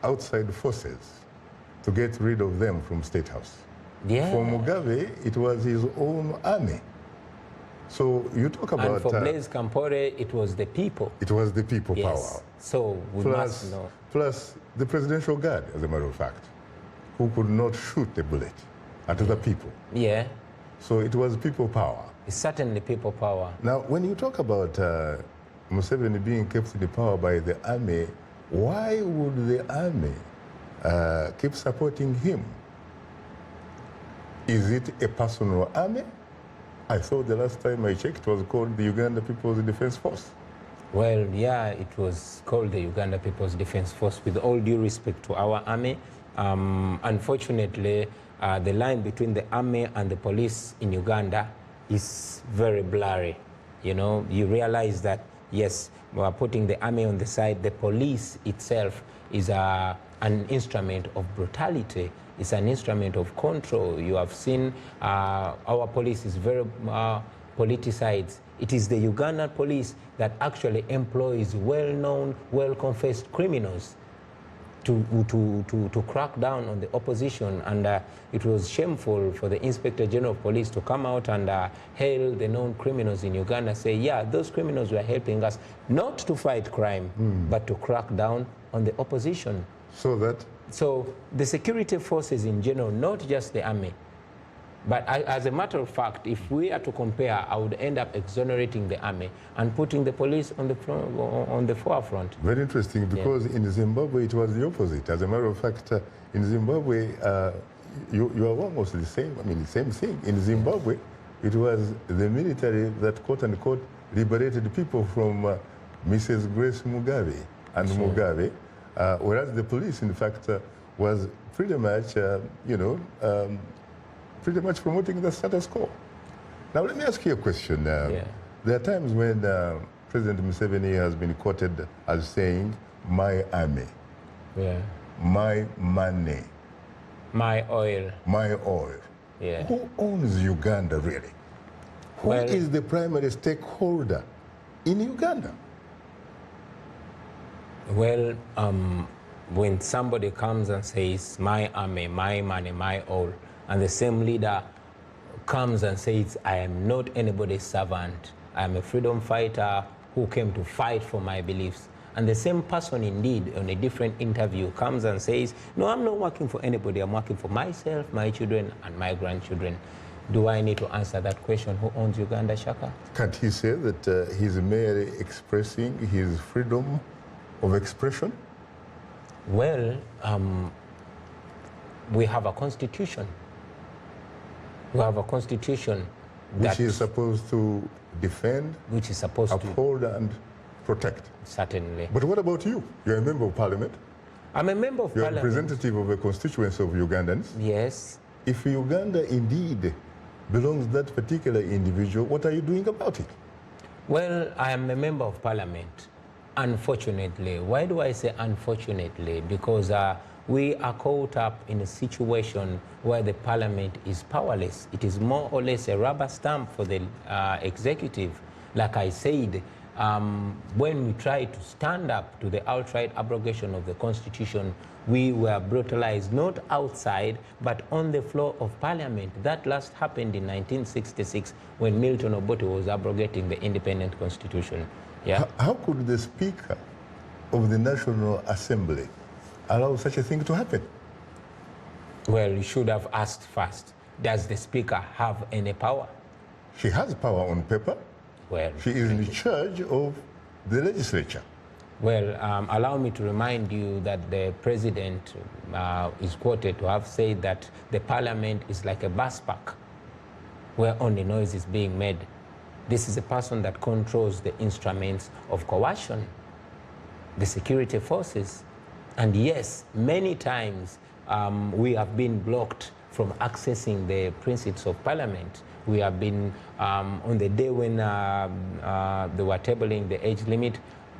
outside forces to get rid of them from State House. Yeah. For Mugabe, it was his own army. So you talk about... And for Blaise Compaoré, it was the people. It was the people power. So we must know. Plus the presidential guard, as a matter of fact, who could not shoot a bullet at the people. Yeah. So it was people power. It's certainly people power. Now, when you talk about Museveni being kept in the power by the army, why would the army keep supporting him? Is it a personal army? I thought the last time I checked it was called the Uganda People's Defense Force. Well, yeah, it was called the Uganda People's Defense Force, with all due respect to our army. Unfortunately, the line between the army and the police in Uganda is very blurry. You know, you realize that, yes, we are putting the army on the side. The police itself is an instrument of brutality. It's an instrument of control. You have seen our police is very politicized. It is the Ugandan police that actually employs well-known, well-confessed criminals to crack down on the opposition. And it was shameful for the Inspector General of Police to come out and hail the known criminals in Uganda, say, yeah, those criminals were helping us not to fight crime, but to crack down on the opposition. So the security forces in general, not just the army, but as a matter of fact, if we are to compare, I would end up exonerating the army and putting the police on the forefront. Very interesting, because in Zimbabwe it was the opposite. As a matter of fact, in Zimbabwe, you are almost the same. I mean, the same thing. In Zimbabwe, it was the military that, quote unquote, liberated people from Mrs. Grace Mugabe and Mugabe. Whereas the police, in fact, was pretty much, pretty much promoting the status quo. Now, let me ask you a question. There are times when President Museveni has been quoted as saying, my army, my money, my oil. My oil. Yeah. Who owns Uganda, really? Who is the primary stakeholder in Uganda? Well, when somebody comes and says, my army, my money, my all, and the same leader comes and says, I am not anybody's servant, I am a freedom fighter who came to fight for my beliefs. And the same person indeed on a different interview comes and says, no, I'm not working for anybody, I'm working for myself, my children, and my grandchildren. Do I need to answer that question, who owns Uganda, Shaka? Can't he say that he's merely expressing his freedom of expression? Well, we have a constitution. We have a constitution Which is supposed to defend, which is supposed to uphold and protect. Certainly. But what about you? You're a member of parliament. I'm a member of You're a parliament. representative of a constituency of Ugandans. Yes. If Uganda indeed belongs to that particular individual, what are you doing about it? Well, I am a member of parliament, unfortunately. Why do I say unfortunately? Because we are caught up in a situation where the parliament is powerless. It is more or less a rubber stamp for the executive. Like I said, when we tried to stand up to the outright abrogation of the Constitution, we were brutalized, not outside, but on the floor of Parliament. That last happened in 1966 when Milton Obote was abrogating the independent Constitution. Yeah. How could the Speaker of the National Assembly allow such a thing to happen? Well, you should have asked first, does the Speaker have any power? She has power on paper. Well, she is in charge of the legislature. Well, allow me to remind you that the president is quoted to have said that the parliament is like a bus park where only noise is being made. This is a person that controls the instruments of coercion, the security forces. And yes, many times we have been blocked from accessing the precincts of parliament. We have been, on the day when they were tabling the age limit,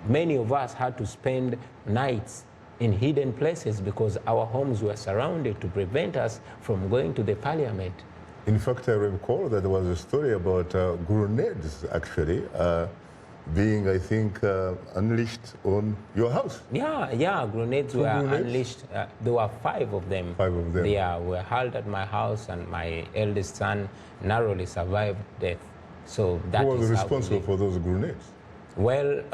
many of us had to spend nights in hidden places because our homes were surrounded to prevent us from going to the parliament. In fact, I recall that there was a story about grenades actually being, I think, unleashed on your house. Yeah, grenades were unleashed. There were 5 of them. 5 of them. They were hurled at my house, and my eldest son narrowly survived death. So that Who was is responsible for those grenades? Well,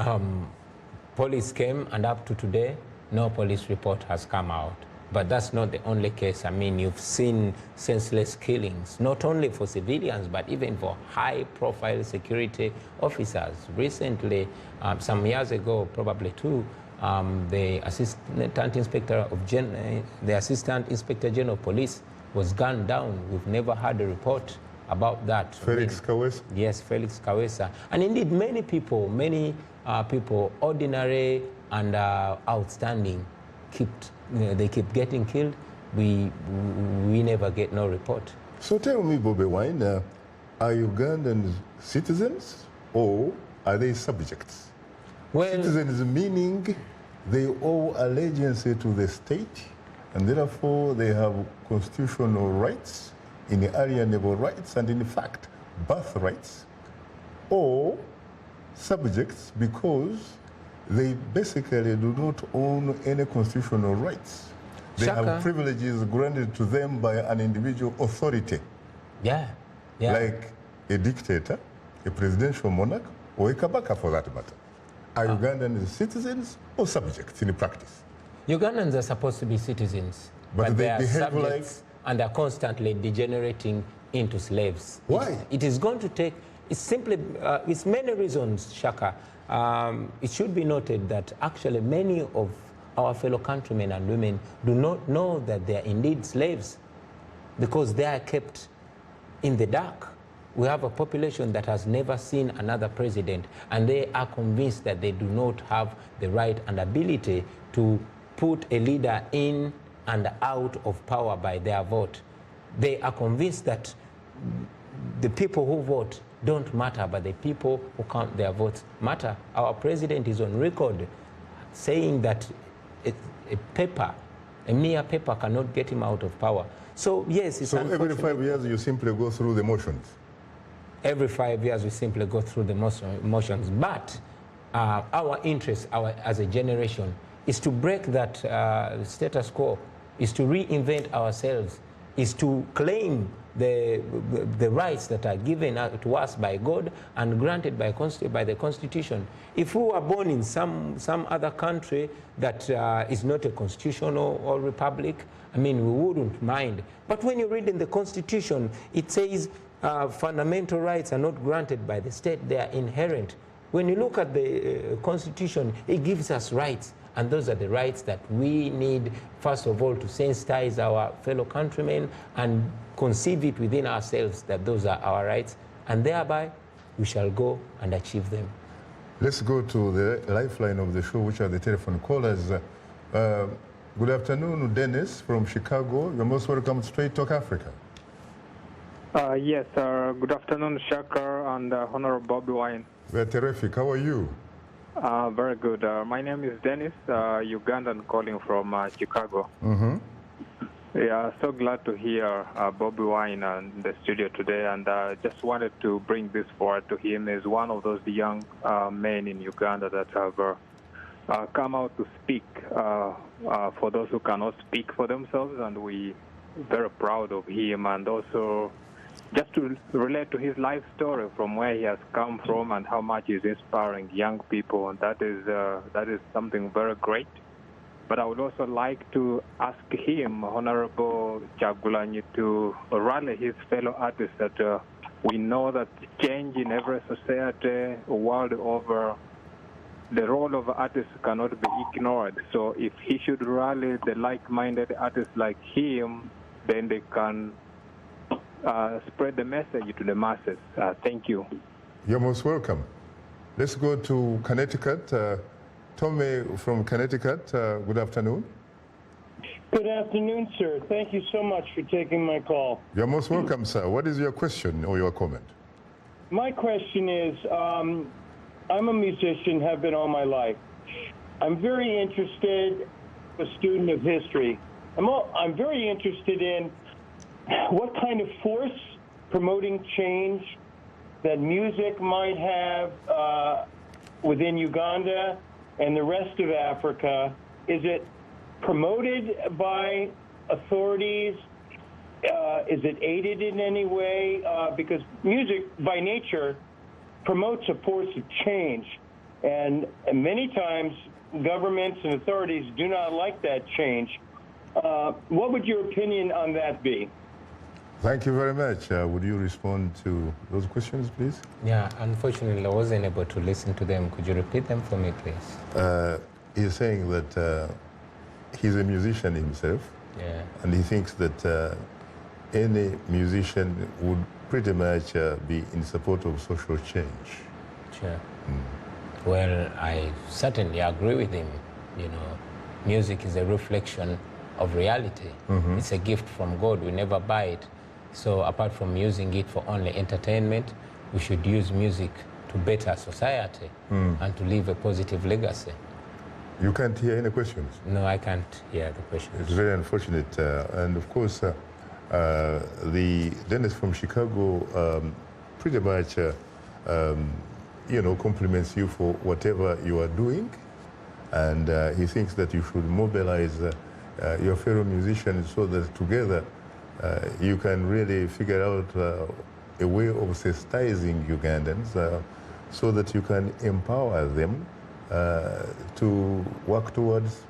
police came, and up to today, no police report has come out. But that's not the only case. I mean, you've seen senseless killings, not only for civilians, but even for high-profile security officers. Recently, some years ago, probably 2, the Assistant Inspector General of Police was gunned down. We've never had a report about that. Felix Kawesa? Yes, Felix Kawesa. And indeed, many people, ordinary and outstanding, they keep getting killed. We never get no report. So tell me, Bobi Wine, are Ugandans citizens or are they subjects? Well, citizens meaning they owe allegiance to the state and therefore they have constitutional rights, inalienable rights, and in fact, birthrights, or subjects because they basically do not own any constitutional rights. They have privileges granted to them by an individual authority. Yeah. Like a dictator, a presidential monarch, or a kabaka for that matter. Are Ugandans citizens or subjects in practice? Ugandans are supposed to be citizens, but they are subjects and are constantly degenerating into slaves. Why? It is going to take, it's many reasons, Shaka. It should be noted that actually many of our fellow countrymen and women do not know that they are indeed slaves because they are kept in the dark. We have a population that has never seen another president, and they are convinced that they do not have the right and ability to put a leader in and out of power by their vote. They are convinced that the people who vote don't matter, but the people who count their votes matter. Our president is on record saying that a mere paper cannot get him out of power. So yes, it's so every 5 years you simply go through the motions? Every 5 years we simply go through the motions. But our interest as a generation is to break that status quo, is to reinvent ourselves, is to claim the rights that are given to us by God and granted by the Constitution. If we were born in some other country that is not a constitutional or republic, I mean, we wouldn't mind. But when you read in the Constitution, it says fundamental rights are not granted by the state, they are inherent. When you look at the Constitution, it gives us rights. And those are the rights that we need, first of all, to sensitize our fellow countrymen and conceive it within ourselves that those are our rights. and thereby we shall go and achieve them. Let's go to the lifeline of the show, which are the telephone callers. Good afternoon, Dennis from Chicago. You're most welcome to Straight Talk Africa. Yes, good afternoon, Shaka and Honorable Bobby Wine. We're terrific. How are you? Very good. My name is Dennis, Ugandan calling from Chicago. Mm-hmm. Yeah, so glad to hear Bobby Wine in the studio today, and just wanted to bring this forward to him as one of those young men in Uganda that have come out to speak for those who cannot speak for themselves, and we very proud of him, and also just to relate to his life story from where he has come from and how much he's inspiring young people, and that is something very great. But I would also like to ask him, Honorable Chagulanyi, to rally his fellow artists that we know that change in every society, world over, the role of artists cannot be ignored. So if he should rally the like-minded artists like him, then they can spread the message to the masses. Thank you. You're most welcome. Let's go to Connecticut. Tommy from Connecticut, good afternoon. Good afternoon, sir. Thank you so much for taking my call. You're most welcome, sir. What is your question or your comment? My question is, I'm a musician, have been all my life. I'm very interested, a student of history. I'm very interested in what kind of force promoting change that music might have within Uganda and the rest of Africa. Is it promoted by authorities? Is it aided in any way? Because music, by nature, promotes a force of change. And many times, governments and authorities do not like that change. What would your opinion on that be? Thank you very much. Would you respond to those questions, please? Yeah, unfortunately, I wasn't able to listen to them. Could you repeat them for me, please? He's saying that he's a musician himself, Yeah. and he thinks that any musician would pretty much be in support of social change. Sure. Well, I certainly agree with him. You know, music is a reflection of reality. It's a gift from God. We never buy it. So apart from using it for only entertainment, we should use music to better society and to leave a positive legacy. You can't hear any questions? No, I can't hear the questions. It's very unfortunate. And of course, the Dennis from Chicago pretty much, compliments you for whatever you are doing. And he thinks that you should mobilize your fellow musicians so that together you can really figure out a way of sensitizing Ugandans so that you can empower them to work towards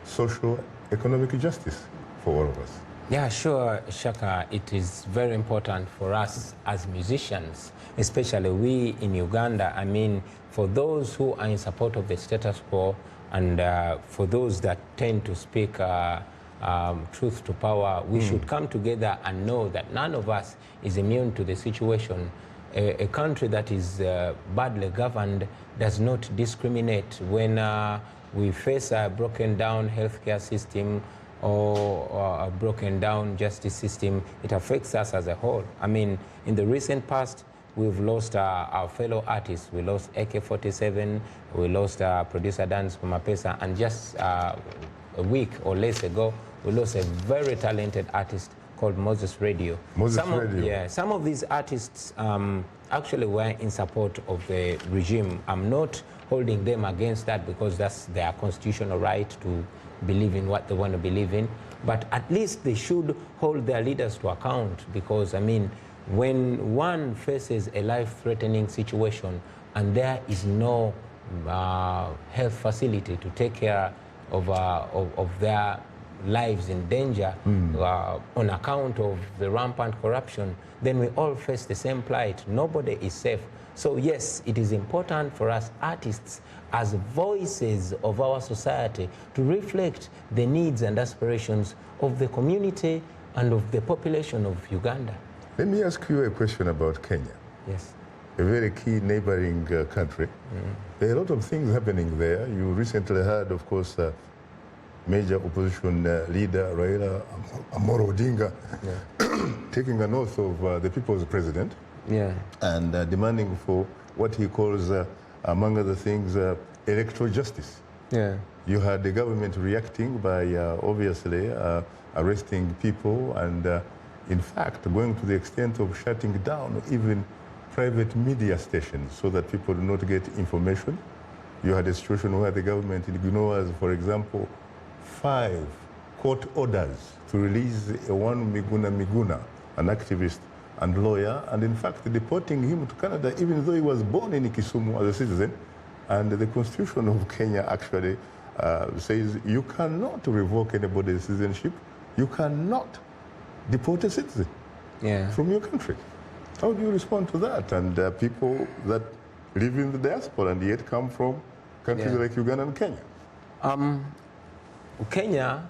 social economic justice for all of us. Yeah, sure, Shaka. It is very important for us as musicians, especially we in Uganda. I mean, for those who are in support of the status quo and for those that tend to speak truth to power, we should come together and know that none of us is immune to the situation. A country that is badly governed does not discriminate. When we face a broken down healthcare system or a broken down justice system, it affects us as a whole. I mean, in the recent past, we've lost our fellow artists. We lost AK-47, we lost producer Dan Mapesa, and just a week or less ago, we lost a very talented artist called Moses Radio. Some of these artists actually were in support of the regime. I'm not holding them against that because that's their constitutional right to believe in what they want to believe in. But at least they should hold their leaders to account because, I mean, when one faces a life-threatening situation and there is no health facility to take care of their lives in danger on account of the rampant corruption, then we all face the same plight. Nobody is safe. So yes, it is important for us artists as voices of our society to reflect the needs and aspirations of the community and of the population of Uganda. Let me ask you a question about Kenya. Yes. A very key neighboring country. There are a lot of things happening there. You recently heard, of course, major opposition leader Raila Amolo Odinga taking an oath of the people's president and demanding for what he calls, among other things, electoral justice. You had the government reacting by obviously arresting people and in fact going to the extent of shutting down even private media stations so that people do not get information. You had a situation where the government ignores, for example, 5 court orders to release one Miguna, an activist and lawyer, and in fact deporting him to Canada even though he was born in Kisumu as a citizen. And the Constitution of Kenya actually says you cannot revoke anybody's citizenship, you cannot deport a citizen from your country. How do you respond to that? And people that live in the diaspora and yet come from countries like Uganda and Kenya? Kenya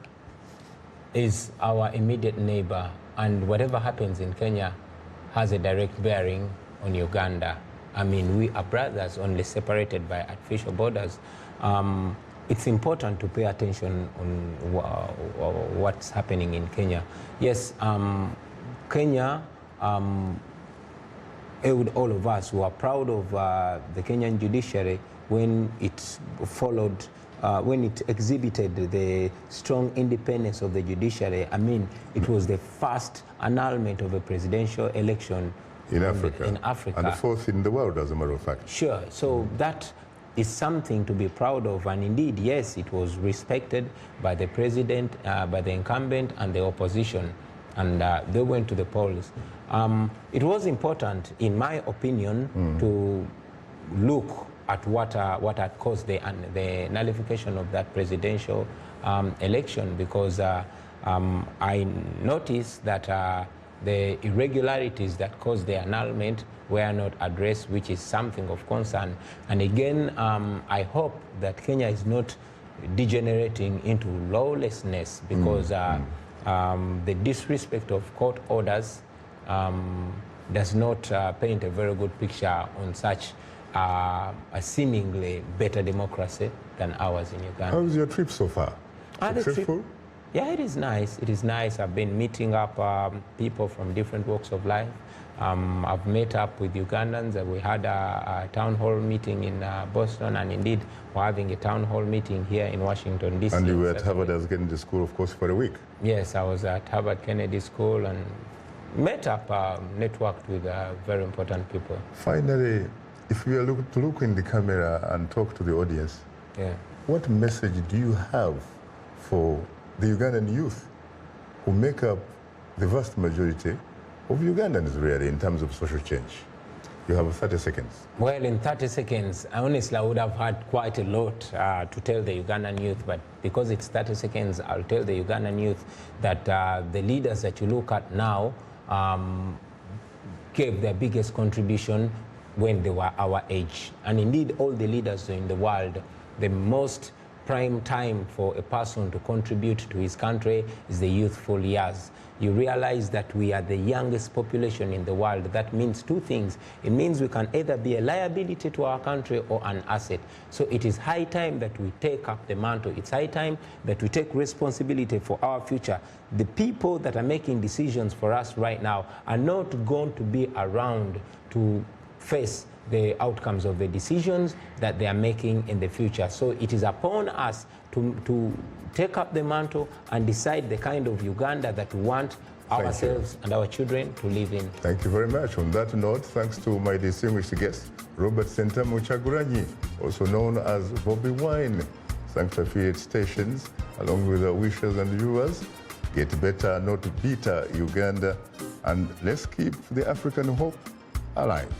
is our immediate neighbor, and whatever happens in Kenya has a direct bearing on Uganda. I mean, we are brothers, only separated by artificial borders. It's important to pay attention on what's happening in Kenya. Yes, Kenya, all of us who are proud of the Kenyan Judiciary when it followed, when it exhibited the strong independence of the judiciary. I mean, it was the first annulment of a presidential election in Africa. And the 4th in the world, as a matter of fact. Sure. So that is something to be proud of. And indeed, yes, it was respected by the president, by the incumbent and the opposition. And they went to the polls. It was important, in my opinion, to look at what had caused the nullification of that presidential election, because I noticed that the irregularities that caused the annulment were not addressed, which is something of concern. And again, I hope that Kenya is not degenerating into lawlessness, because the disrespect of court orders does not paint a very good picture on such a seemingly better democracy than ours in Uganda. How was your trip so far? Successful? Yeah, it is nice. It is nice. I've been meeting up people from different walks of life. I've met up with Ugandans. We had a town hall meeting in Boston, and indeed we're having a town hall meeting here in Washington, D.C. And you were at Harvard Kennedy School, of course, for a week. Yes, I was at Harvard Kennedy School and met up, networked with very important people. Finally, if we are to look in the camera and talk to the audience, what message do you have for the Ugandan youth who make up the vast majority of Ugandans, really, in terms of social change? You have 30 seconds. Well, in 30 seconds, honestly, I would have had quite a lot to tell the Ugandan youth, but because it's 30 seconds, I'll tell the Ugandan youth that the leaders that you look at now gave their biggest contribution when they were our age. And indeed, all the leaders in the world, the most prime time for a person to contribute to his country is the youthful years. You realize that we are the youngest population in the world. That means two things. It means we can either be a liability to our country or an asset. So it is high time that we take up the mantle. It's high time that we take responsibility for our future. The people that are making decisions for us right now are not going to be around to face the outcomes of the decisions that they are making in the future. So it is upon us to take up the mantle and decide the kind of Uganda that we want ourselves and our children to live in. Thank you very much. On that note, thanks to my distinguished guest, Robert Sentamu Chaguranyi, also known as Bobby Wine. Thanks to affiliate stations, along with our wishers and viewers. Get better, not bitter, Uganda, and let's keep the African hope alive.